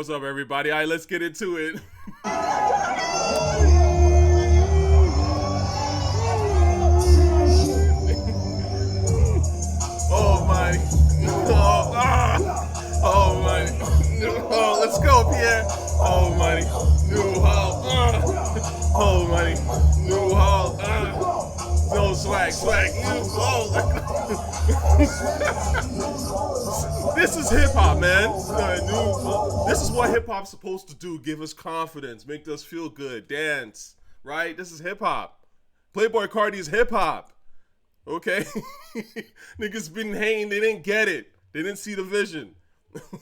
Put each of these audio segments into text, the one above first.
What's up, everybody? All right, let's get into it. Oh my! Oh, oh my! Oh, let's go, Pierre. Oh my! New Hall. Oh my! New Hall. No swag. New Hall. This is hip hop, man. This is what hip hop's supposed to do. Give us confidence, make us feel good, dance. Right? This is hip hop. Playboy Cardi is hip hop. Okay? Niggas been hating, they didn't get it. They didn't see the vision.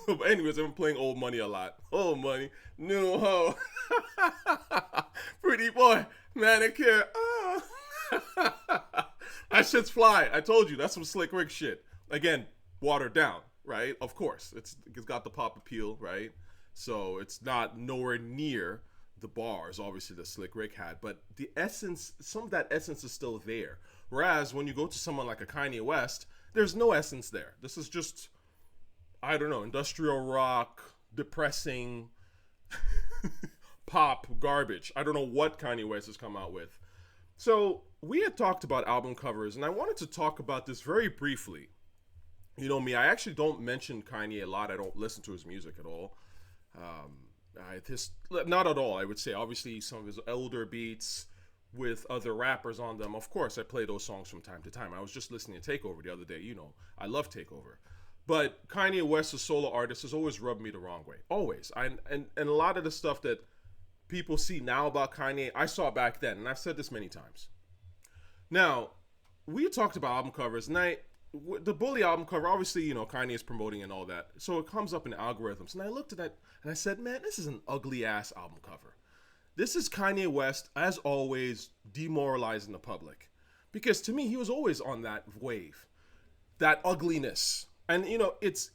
But anyways, I'm playing Old Money a lot. Old Money, New Ho. Pretty boy, manicure. Oh. That shit's fly. I told you, that's some Slick Rick shit. Again, watered down, right? Of course. It's got the pop appeal, right? So it's not nowhere near the bars, obviously, that Slick Rick had. But the essence, some of that essence is still there. Whereas when you go to someone like a Kanye West, there's no essence there. This is just, I don't know, industrial rock, depressing, pop garbage. I don't know what Kanye West has come out with. So we had talked about album covers, and I wanted to talk about this very briefly. You know me, I actually don't mention Kanye a lot. I don't listen to his music at all. Not at all, I would say. Obviously, some of his older beats with other rappers on them. Of course, I play those songs from time to time. I was just listening to Takeover the other day. You know, I love Takeover. But Kanye West, as solo artist, has always rubbed me the wrong way. Always. And a lot of the stuff that people see now about Kanye, I saw back then. And I've said this many times. Now, we talked about album covers. And the Bully album cover, obviously, you know, Kanye is promoting and all that. So it comes up in algorithms. And I looked at that and I said, man, this is an ugly ass album cover. This is Kanye West, as always, demoralizing the public. Because to me, he was always on that wave. That ugliness. And, you know, it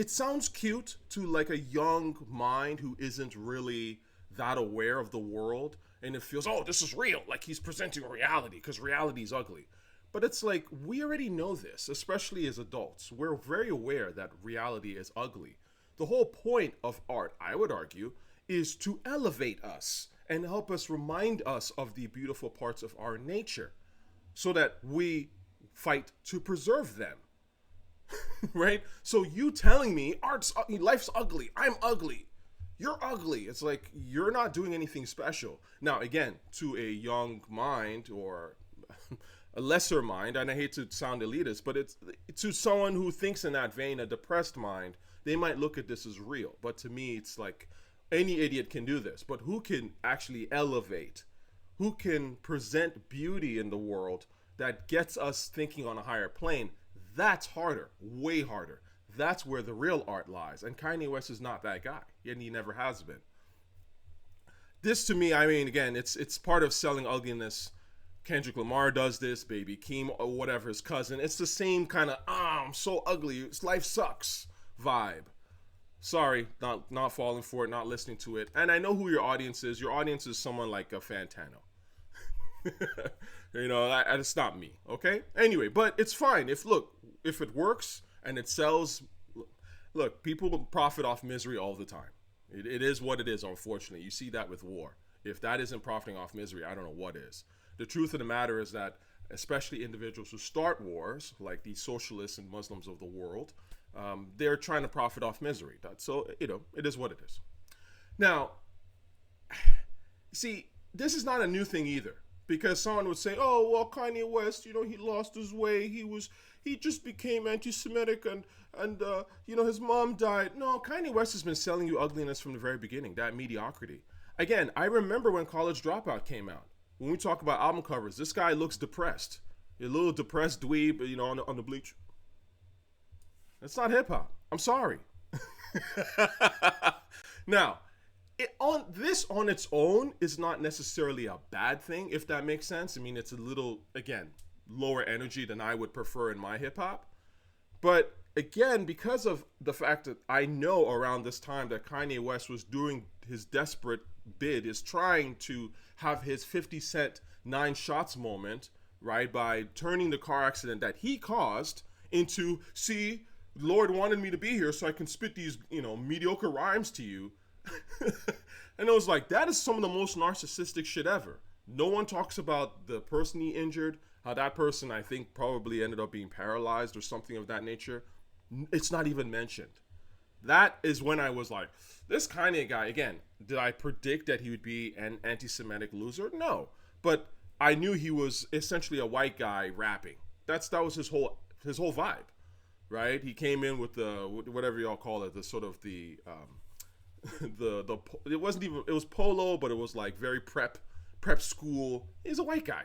sounds cute to like a young mind who isn't really that aware of the world. And it feels, oh, this is real. Like he's presenting reality because reality is ugly. But it's like, we already know this, especially as adults. We're very aware that reality is ugly. The whole point of art, I would argue, is to elevate us and help us remind us of the beautiful parts of our nature so that we fight to preserve them. Right? So you telling me life's ugly, I'm ugly, you're ugly. It's like, you're not doing anything special. Now, again, to a young mind or a lesser mind, and I hate to sound elitist, but it's to someone who thinks in that vein, a depressed mind, they might look at this as real. But to me, it's like, any idiot can do this, but who can actually elevate? Who can present beauty in the world that gets us thinking on a higher plane? That's harder, way harder. That's where the real art lies. And Kanye West is not that guy, and he never has been. This to me, I mean, again, it's part of selling ugliness. Kendrick Lamar does this, Baby Keem, or whatever, his cousin. It's the same kind of, I'm so ugly, life sucks vibe. Sorry, not falling for it, not listening to it. And I know who your audience is. Your audience is someone like a Fantano. You know, it's not me, okay? Anyway, but it's fine. If it works and it sells, look, people profit off misery all the time. It is what it is, unfortunately. You see that with war. If that isn't profiting off misery, I don't know what is. The truth of the matter is that, especially individuals who start wars, like the socialists and Muslims of the world, they're trying to profit off misery. So, you know, it is what it is. Now, see, this is not a new thing either. Because someone would say, oh, well, Kanye West, you know, he lost his way. He just became anti-Semitic and you know, his mom died. No, Kanye West has been selling you ugliness from the very beginning, that mediocrity. Again, I remember when College Dropout came out. When we talk about album covers, this guy looks depressed. A little depressed dweeb, you know, on the bleach. That's not hip hop. I'm sorry. Now, on its own is not necessarily a bad thing, if that makes sense. I mean, it's a little, again, lower energy than I would prefer in my hip hop. But again, because of the fact that I know around this time that Kanye West was doing his desperate bid, is trying to have his 50 Cent 9 shots moment, right, by turning the car accident that he caused into, see, Lord wanted me to be here so I can spit these, mediocre rhymes to you. And it was like, that is some of the most narcissistic shit ever. No one talks about the person he injured, how that person, I think, probably ended up being paralyzed or something of that nature. It's not even mentioned. That is when I was like, this Kanye guy, again, did I predict that he would be an anti-Semitic loser? No. But I knew he was essentially a white guy rapping. That was his whole vibe, right? He came in with the, whatever y'all call it, the sort of the it wasn't even, it was polo, but it was like very prep school. He's a white guy.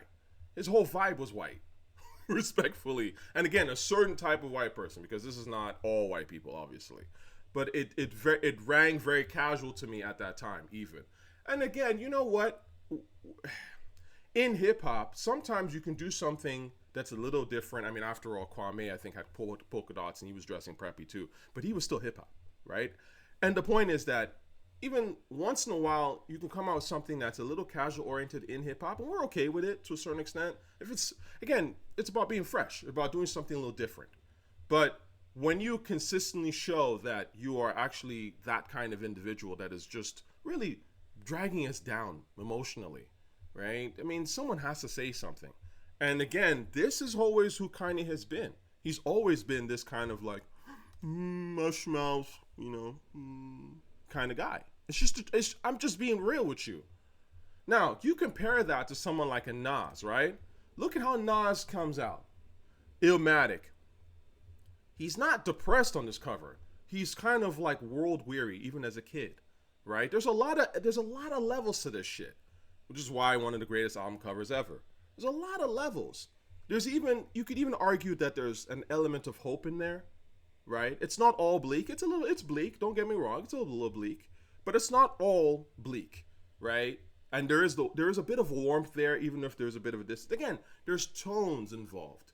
His whole vibe was white. Respectfully. And again, a certain type of white person, because this is not all white people, obviously. But it rang very casual to me at that time, even. And again, you know what? In hip hop, sometimes you can do something that's a little different. I mean, after all, Kwame, I think, had polka dots and he was dressing preppy too, but he was still hip hop, right? And the point is that even once in a while, you can come out with something that's a little casual oriented in hip hop, and we're okay with it to a certain extent. If it's, again, it's about being fresh, about doing something a little different. But when you consistently show that you are actually that kind of individual that is just really dragging us down emotionally, right? I mean, someone has to say something. And again, this is always who Kanye has been. He's always been this kind of like, mush mouth, kind of guy. I'm just being real with you. Now, you compare that to someone like a Nas, right? Look at how Nas comes out. Illmatic. He's not depressed on this cover. He's kind of like world weary, even as a kid, right? There's a lot of levels to this shit, which is why one of the greatest album covers ever. There's a lot of levels. You could even argue that there's an element of hope in there, right? It's not all bleak. It's bleak. Don't get me wrong. It's a little bleak, but it's not all bleak, right? And there is a bit of warmth there, even if there's a bit of a distance. Again, there's tones involved.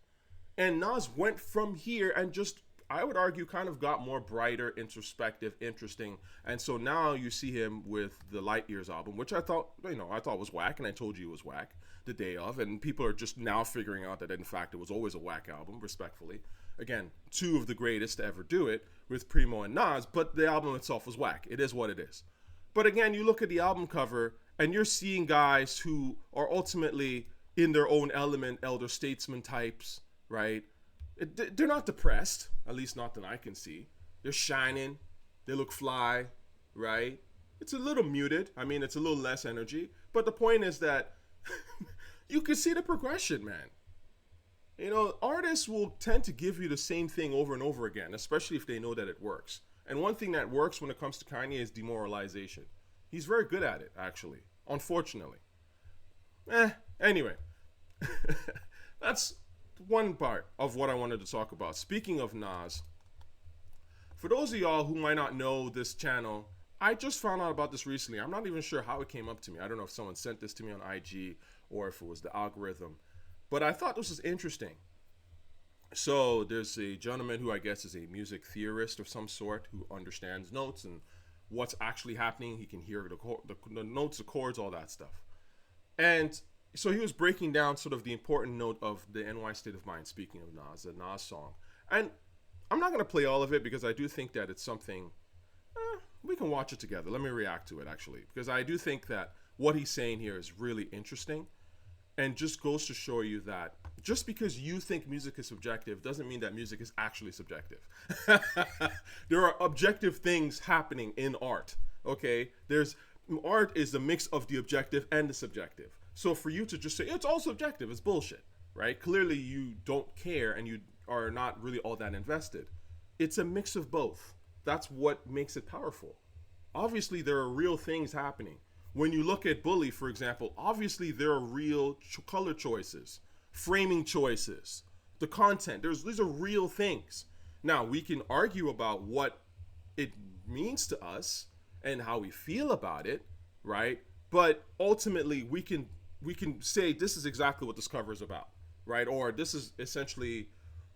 And Nas went from here and just, I would argue, kind of got more brighter, introspective, interesting. And so now you see him with the Light Years album, which I thought was whack, and I told you it was whack the day of. And people are just now figuring out that, in fact, it was always a whack album, respectfully. Again, two of the greatest to ever do it with Primo and Nas, but the album itself was whack. It is what it is. But again, you look at the album cover, and you're seeing guys who are ultimately in their own element, elder statesman types, right? They're not depressed, at least not that I can see. They're shining. They look fly, right? It's a little muted. I mean, it's a little less energy. But the point is that you can see the progression, man. Artists will tend to give you the same thing over and over again, especially if they know that it works. And one thing that works when it comes to Kanye is demoralization. He's very good at it, actually. Unfortunately. Anyway. That's one part of what I wanted to talk about. Speaking of Nas, for those of y'all who might not know this channel, I just found out about this recently. I'm not even sure how it came up to me. I don't know if someone sent this to me on IG or if it was the algorithm. But I thought this was interesting. So there's a gentleman who I guess is a music theorist of some sort who understands notes and what's actually happening. He can hear the notes, the chords, all that stuff. And so he was breaking down sort of the important note of the NY State of Mind, speaking of Nas, the Nas song. And I'm not going to play all of it because I do think that it's something, we can watch it together. Let me react to it, actually, because I do think that what he's saying here is really interesting and just goes to show you that just because you think music is subjective doesn't mean that music is actually subjective. There are objective things happening in art, okay? Art is a mix of the objective and the subjective. So for you to just say, it's all subjective, it's bullshit, right? Clearly you don't care and you are not really all that invested. It's a mix of both. That's what makes it powerful. Obviously, there are real things happening. When you look at Bully, for example, obviously there are real color choices, framing choices, the content. These are real things. Now, we can argue about what it means to us and how we feel about it, right? But ultimately, we can say this is exactly what this cover is about, right? Or this is essentially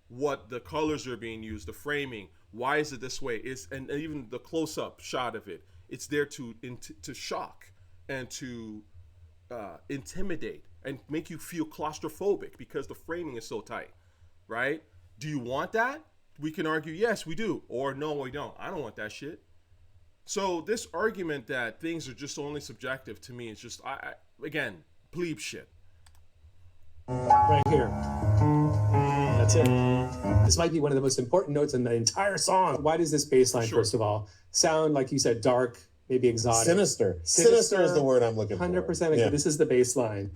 what the colors are being used, the framing. Why is it this way? And even the close-up shot of it. It's there to shock and to intimidate and make you feel claustrophobic because the framing is so tight, right? Do you want that? we can argue, yes, we do, or no, we don't. I don't want that shit. So this argument that things are just only subjective to me is just, again, plebe shit. Right here. That's it. This might be one of the most important notes in the entire song. Why does this bass line, first of all, sound, like you said, dark, maybe exotic? Sinister. Sinister is the word I'm looking for. 100%. Yeah. This is the bass line.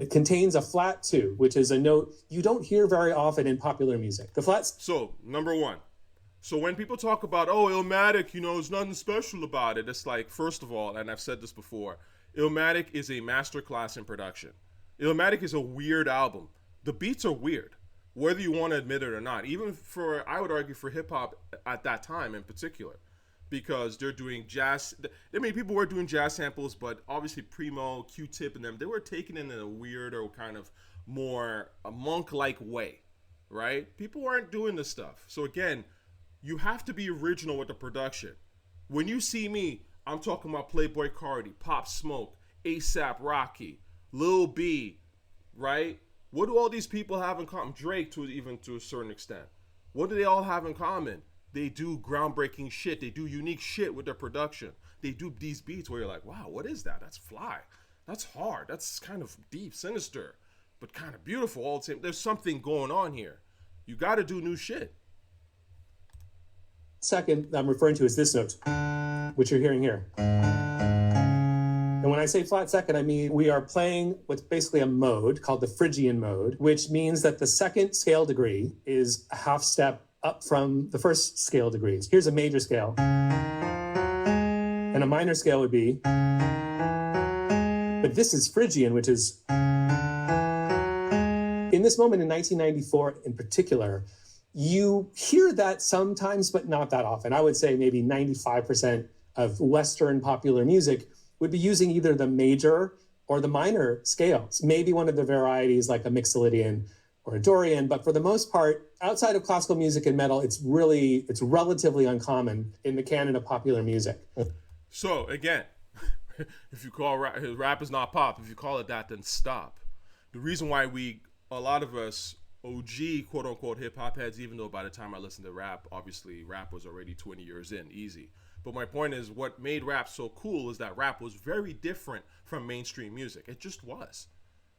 It contains a flat 2, which is a note you don't hear very often in popular music. The flats. So, number one. So when people talk about, oh, Illmatic, there's nothing special about it. It's like, first of all, and I've said this before, Illmatic is a masterclass in production. Illmatic is a weird album. The beats are weird, whether you want to admit it or not. Even for, I would argue, for hip hop at that time in particular, because they're doing jazz. I mean, people were doing jazz samples, but obviously Primo, Q-Tip, and them, they were taking it in a weird or kind of more a monk-like way, right? People weren't doing this stuff. So again, you have to be original with the production. When you see me, I'm talking about Playboi Carti, Pop Smoke, ASAP Rocky, Lil B, right? What do all these people have in common? Drake, to a certain extent. What do they all have in common? They do groundbreaking shit. They do unique shit with their production. They do these beats where you're like, wow, what is that? That's fly. That's hard. That's kind of deep, sinister, but kind of beautiful all the same. There's something going on here. You got to do new shit. Second I'm referring to is this note, which you're hearing here. And when I say flat second, I mean we are playing what's basically a mode called the Phrygian mode, which means that the second scale degree is a half step up from the first scale degrees. Here's a major scale. And a minor scale would be, but this is Phrygian, which is, in this moment in 1994 in particular, you hear that sometimes, but not that often. I would say maybe 95% of Western popular music would be using either the major or the minor scales. Maybe one of the varieties like a Mixolydian or a Dorian, but for the most part, outside of classical music and metal, it's relatively uncommon in the canon of popular music. So again, if you call rap is not pop, if you call it that, then stop. The reason why a lot of us OG quote unquote hip hop heads, even though by the time I listened to rap, obviously rap was already 20 years in, easy. But my point is, what made rap so cool is that rap was very different from mainstream music. It just was,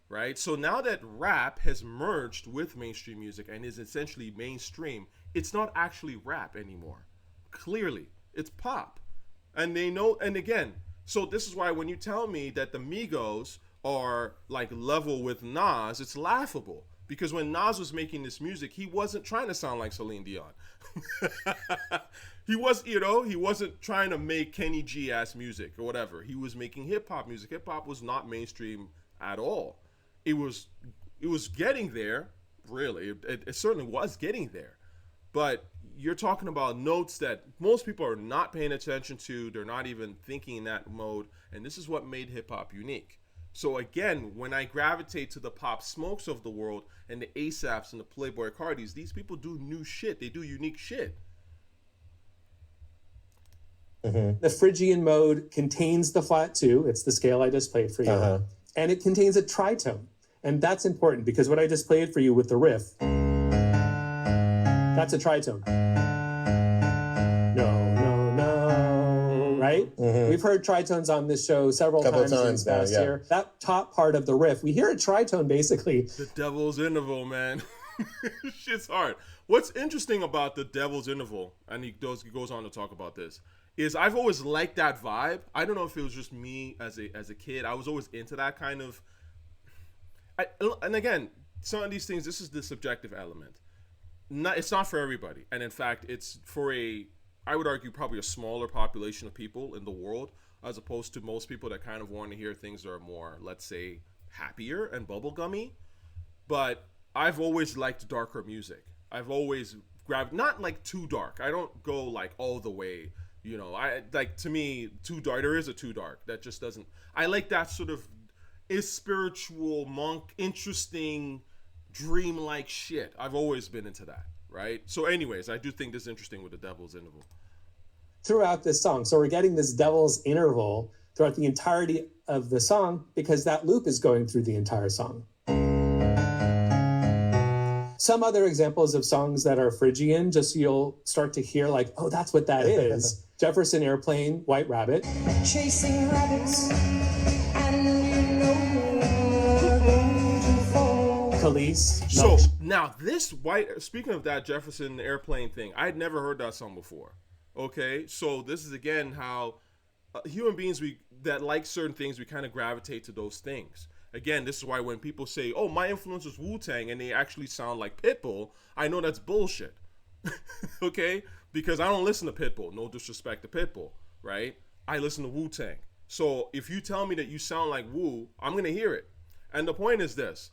right? So now that rap has merged with mainstream music and is essentially mainstream, it's not actually rap anymore. Clearly, it's pop. And they know, and again, so this is why when you tell me that the Migos are like level with Nas, it's laughable. Because when Nas was making this music, he wasn't trying to sound like Celine Dion. He wasn't trying to make Kenny G ass music or whatever. He was making hip hop music. Hip hop was not mainstream at all. It was getting there, really. It certainly was getting there. But you're talking about notes that most people are not paying attention to. They're not even thinking in that mode. And this is what made hip hop unique. So again, when I gravitate to the Pop Smokes of the world and the ASAPs and the Playboi Cartis, these people do new shit. They do unique shit. Mm-hmm. The Phrygian mode contains the flat 2. It's the scale I just played for you. Uh-huh. And it contains a tritone. And that's important because what I just played for you with the riff, that's a tritone. Right? Mm-hmm. We've heard tritones on this show several times in the past year. That top part of the riff, we hear a tritone basically. The devil's interval, man. Shit's hard. What's interesting about the devil's interval, and he goes on to talk about this, is I've always liked that vibe. I don't know if it was just me as a kid. I was always into that kind of. And again, some of these things, this is the subjective element. It's not for everybody, and in fact, it's for I would argue probably a smaller population of people in the world, as opposed to most people that kind of want to hear things that are more, let's say, happier and bubblegummy. But I've always liked darker music. I've always grabbed, not like too dark. I don't go like all the way, to me, too dark. There is a too dark. That just doesn't, I like that sort of spiritual, monk, interesting, dream-like shit. I've always been into that. Right? So anyways, I do think this is interesting with the devil's interval. Throughout this song. So we're getting this devil's interval throughout the entirety of the song because that loop is going through the entire song. some other examples of songs that are Phrygian, just so you'll start to hear like, oh, that's what that is. Jefferson Airplane, White Rabbit. Chasing rabbits, and you know Khalees. So now speaking of that Jefferson Airplane thing, I had never heard that song before. Okay, so this is again how human beings that like certain things, we kind of gravitate to those things. Again, this is why when people say, oh, my influence is Wu-Tang, and they actually sound like Pitbull, I know that's bullshit. Okay? Because I don't listen to Pitbull. No disrespect to Pitbull, right? I listen to Wu-Tang. So if you tell me that you sound like Wu, I'm going to hear it. And the point is this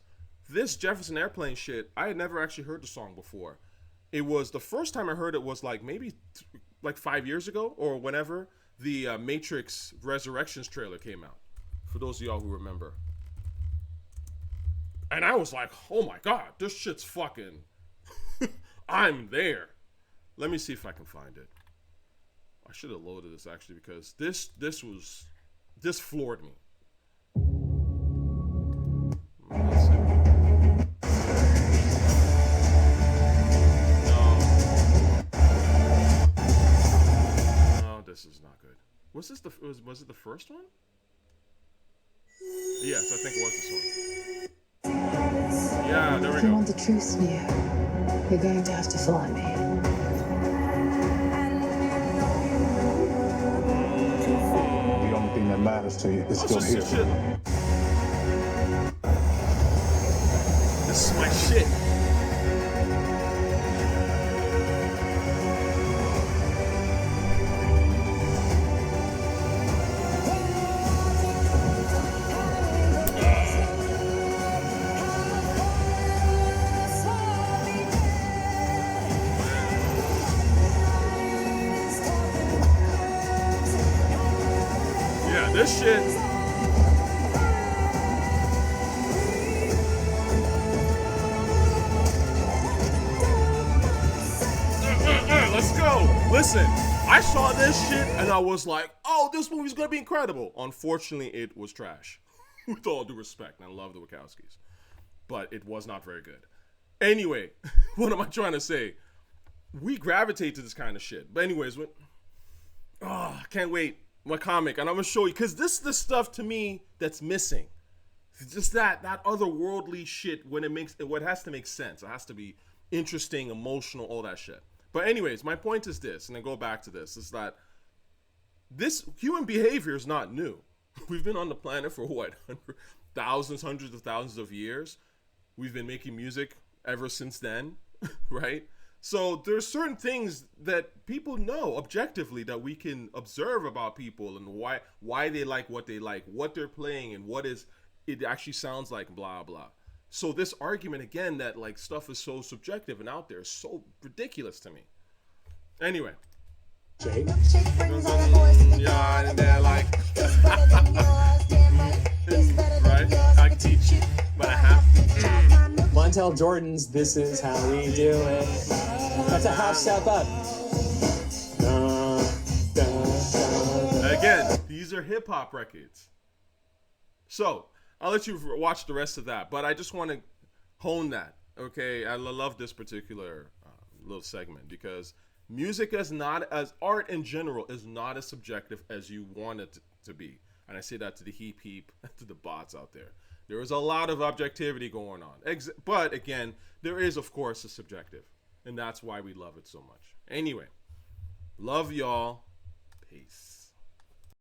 Jefferson Airplane shit, I had never actually heard the song before. It was, the first time I heard it was like maybe like 5 years ago or whenever the Matrix Resurrections trailer came out. For those of y'all who remember. And I was like, oh my God, this shit's fucking, I'm there. Let me see if I can find it. I should have loaded this actually because this floored me. Let's see. No, this is not good. Was it the first one? Yes, I think it was this one. Yeah, there we go. If you want the truth, Neo, you're going to have to follow me. The only thing that matters to you is still here. Shit. This is my shit. This shit. Let's go. Listen, I saw this shit and I was like, oh, this movie's gonna be incredible. Unfortunately, it was trash. With all due respect, and I love the Wachowskis. But it was not very good. Anyway, what am I trying to say? We gravitate to this kind of shit. But anyways, can't wait. My comic, and I'm gonna show you, because this is the stuff to me that's missing. It's just that otherworldly shit when what has to make sense. It has to be interesting, emotional, all that shit. But anyways, my point is this, and I go back to this, is that this human behavior is not new. We've been on the planet for what, hundreds of thousands of years. We've been making music ever since then, right? So there's certain things that people know objectively that we can observe about people and why they like, what they're playing, and what it actually sounds like, blah, blah. So this argument, again, that like stuff is so subjective and out there is so ridiculous to me. Anyway. Jake. Yeah, and they're like, right? I can teach you, but I have to. Montel Jordan's This Is How We Do It. That's a half step up. Again, these are hip hop records. So I'll let you watch the rest of that, but I just want to hone that. Okay, I love this particular little segment because music as art in general is not as subjective as you want it to be, and I say that to the heap to the bots out there. There is a lot of objectivity going on. But again, there is, of course, a subjective. And that's why we love it so much. Anyway, love y'all.